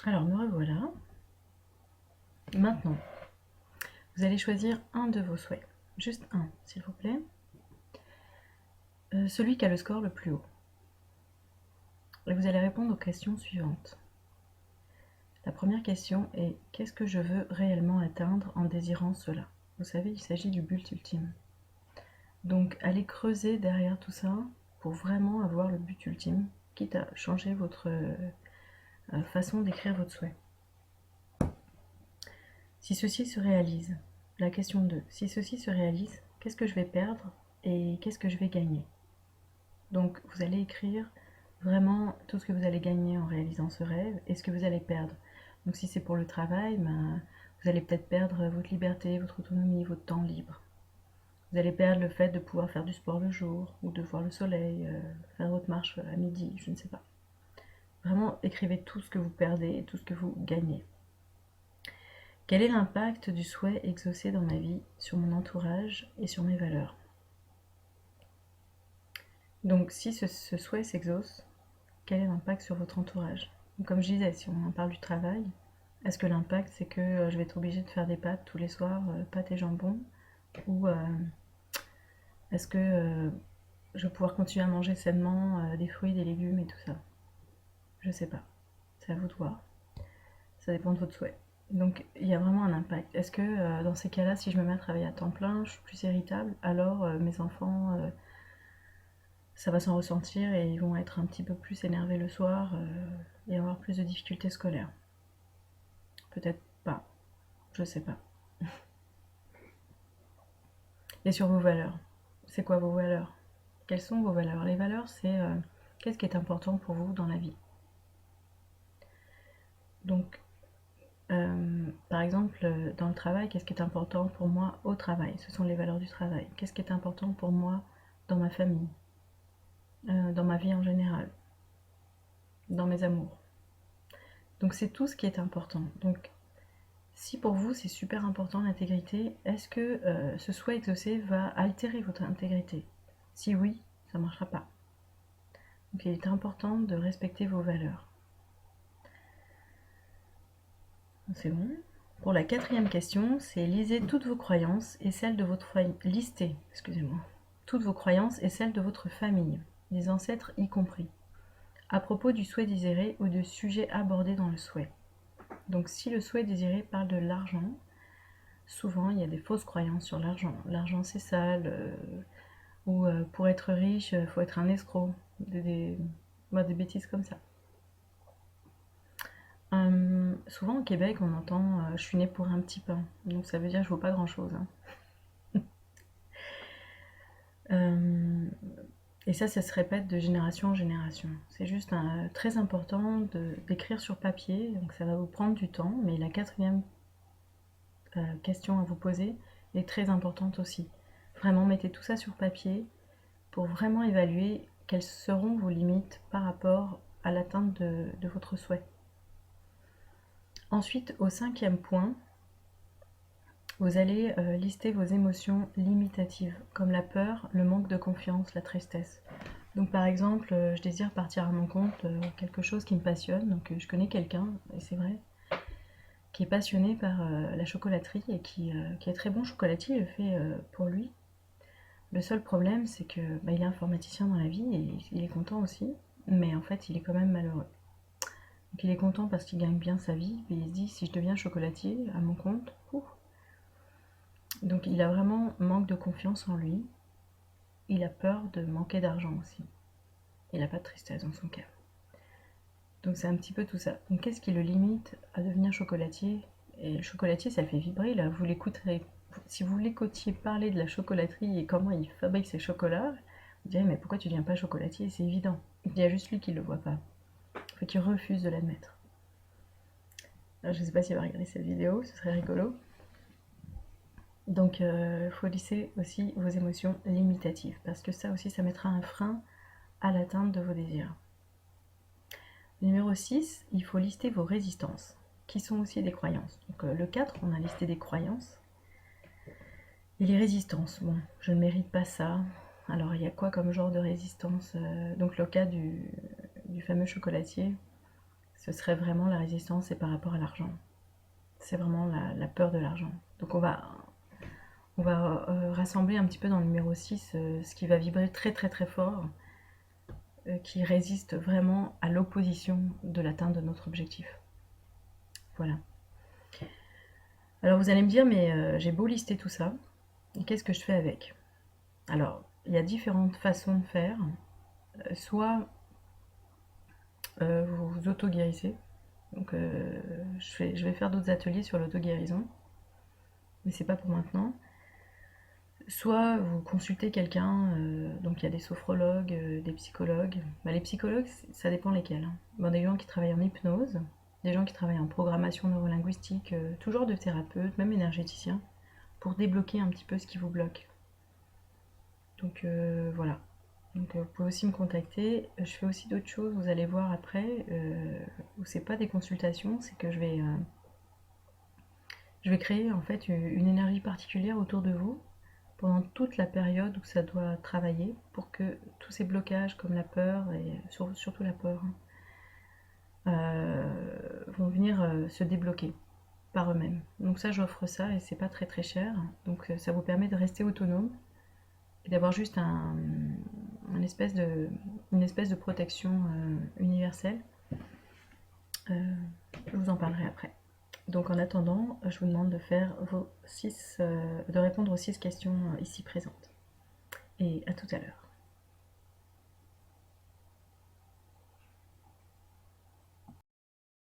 Alors me revoilà. Maintenant, vous allez choisir un de vos souhaits. Juste un, s'il vous plaît. Celui qui a le score le plus haut. Et vous allez répondre aux questions suivantes. La première question est: qu'est-ce que je veux réellement atteindre en désirant cela? Vous savez, il s'agit du but ultime. Donc allez creuser derrière tout ça pour vraiment avoir le but ultime, quitte à changer votre façon d'écrire votre souhait. Si ceci se réalise, la question 2, si ceci se réalise, qu'est-ce que je vais perdre et qu'est-ce que je vais gagner? Donc vous allez écrire vraiment tout ce que vous allez gagner en réalisant ce rêve et ce que vous allez perdre. Donc si c'est pour le travail, vous allez peut-être perdre votre liberté, votre autonomie, votre temps libre. Vous allez perdre le fait de pouvoir faire du sport le jour ou de voir le soleil, faire votre marche à midi, je ne sais pas. Vraiment écrivez tout ce que vous perdez et tout ce que vous gagnez. Quel est l'impact du souhait exaucé dans ma vie, sur mon entourage et sur mes valeurs? Donc si ce souhait s'exauce, quel est l'impact sur votre entourage? Donc, comme je disais, si on en parle du travail, est-ce que l'impact c'est que je vais être obligée de faire des pâtes tous les soirs, pâtes et jambon? Ou est-ce que je vais pouvoir continuer à manger sainement des fruits, des légumes et tout ça? Je sais pas, c'est à vous de voir. Ça dépend de votre souhait. Donc il y a vraiment un impact. Est-ce que dans ces cas-là, si je me mets à travailler à temps plein, je suis plus irritable, alors mes enfants, ça va s'en ressentir et ils vont être un petit peu plus énervés le soir et avoir plus de difficultés scolaires? Peut-être pas, je sais pas. Et sur vos valeurs, c'est quoi vos valeurs? Quelles sont vos valeurs? Les valeurs, c'est qu'est-ce qui est important pour vous dans la vie? Donc, par exemple, dans le travail, qu'est-ce qui est important pour moi au travail? Ce sont les valeurs du travail. Qu'est-ce qui est important pour moi dans ma famille, dans ma vie en général, dans mes amours? Donc c'est tout ce qui est important. Donc si pour vous c'est super important l'intégrité, est-ce que ce souhait exaucé va altérer votre intégrité? Si oui, ça ne marchera pas. Donc il est important de respecter vos valeurs. C'est bon. Pour la quatrième question, c'est lisez toutes vos croyances et celles de votre famille. Listez, excusez-moi, toutes vos croyances et celles de votre famille, les ancêtres y compris, à propos du souhait désiré ou du sujet abordé dans le souhait. Donc si le souhait désiré parle de l'argent, souvent il y a des fausses croyances sur l'argent. L'argent c'est sale, ou pour être riche, il faut être un escroc, des bêtises comme ça. Souvent au Québec, on entend je suis née pour un petit pain, donc ça veut dire que je vaux pas grand chose. Hein. Et ça se répète de génération en génération. C'est juste très important d'écrire sur papier, donc ça va vous prendre du temps, mais la quatrième question à vous poser est très importante aussi. Vraiment, mettez tout ça sur papier pour vraiment évaluer quelles seront vos limites par rapport à l'atteinte de votre souhait. Ensuite, au cinquième point, vous allez lister vos émotions limitatives, comme la peur, le manque de confiance, la tristesse. Donc par exemple, je désire partir à mon compte, quelque chose qui me passionne, donc je connais quelqu'un, et c'est vrai, qui est passionné par la chocolaterie et qui est très bon chocolatier, il le fait pour lui. Le seul problème, c'est que il est informaticien dans la vie et il est content aussi, mais en fait, il est quand même malheureux. Donc il est content parce qu'il gagne bien sa vie, et il se dit si je deviens chocolatier à mon compte, donc il a vraiment manque de confiance en lui. Il a peur de manquer d'argent aussi. Il n'a pas de tristesse dans son cas. Donc c'est un petit peu tout ça. Donc qu'est-ce qui le limite à devenir chocolatier? Et le chocolatier, ça le fait vibrer là. Vous l'écouterez. Si vous l'écoutiez parler de la chocolaterie et comment il fabrique ses chocolats, vous direz mais pourquoi tu ne deviens pas chocolatier? C'est évident. Il y a juste lui qui ne le voit pas. Enfin, qui refuse de l'admettre. Je ne sais pas s'il va regarder cette vidéo, ce serait rigolo. Donc il faut lisser aussi vos émotions limitatives, parce que ça aussi, ça mettra un frein à l'atteinte de vos désirs. Numéro 6, il faut lister vos résistances, qui sont aussi des croyances. Donc le 4, on a listé des croyances. Et les résistances, bon, je ne mérite pas ça. Alors il y a quoi comme genre de résistance? Donc le cas du fameux chocolatier, ce serait vraiment la résistance, c'est par rapport à l'argent. C'est vraiment la peur de l'argent. Donc on va rassembler un petit peu dans le numéro 6 ce qui va vibrer très très très fort, qui résiste vraiment à l'opposition de l'atteinte de notre objectif. Voilà. Alors vous allez me dire, mais j'ai beau lister tout ça, et qu'est-ce que je fais avec? Alors, il y a différentes façons de faire. Soit vous vous auto-guérissez. Donc je vais faire d'autres ateliers sur l'auto-guérison, mais c'est pas pour maintenant. Soit vous consultez quelqu'un, donc il y a des sophrologues, des psychologues. Bah, les psychologues, ça dépend lesquels, hein. Bon, des gens qui travaillent en hypnose, des gens qui travaillent en programmation neurolinguistique, toujours de thérapeutes, même énergéticiens, pour débloquer un petit peu ce qui vous bloque. Donc voilà. Donc vous pouvez aussi me contacter. Je fais aussi d'autres choses, vous allez voir après, où c'est pas des consultations, c'est que je vais créer en fait une énergie particulière autour de vous pendant toute la période où ça doit travailler pour que tous ces blocages comme la peur, et surtout la peur, hein, vont venir se débloquer par eux-mêmes. Donc ça, j'offre ça et c'est pas très très cher. Donc ça vous permet de rester autonome et d'avoir juste une espèce de protection universelle. Je vous en parlerai après. Donc en attendant, je vous demande de faire de répondre aux 6 questions ici présentes. Et à tout à l'heure.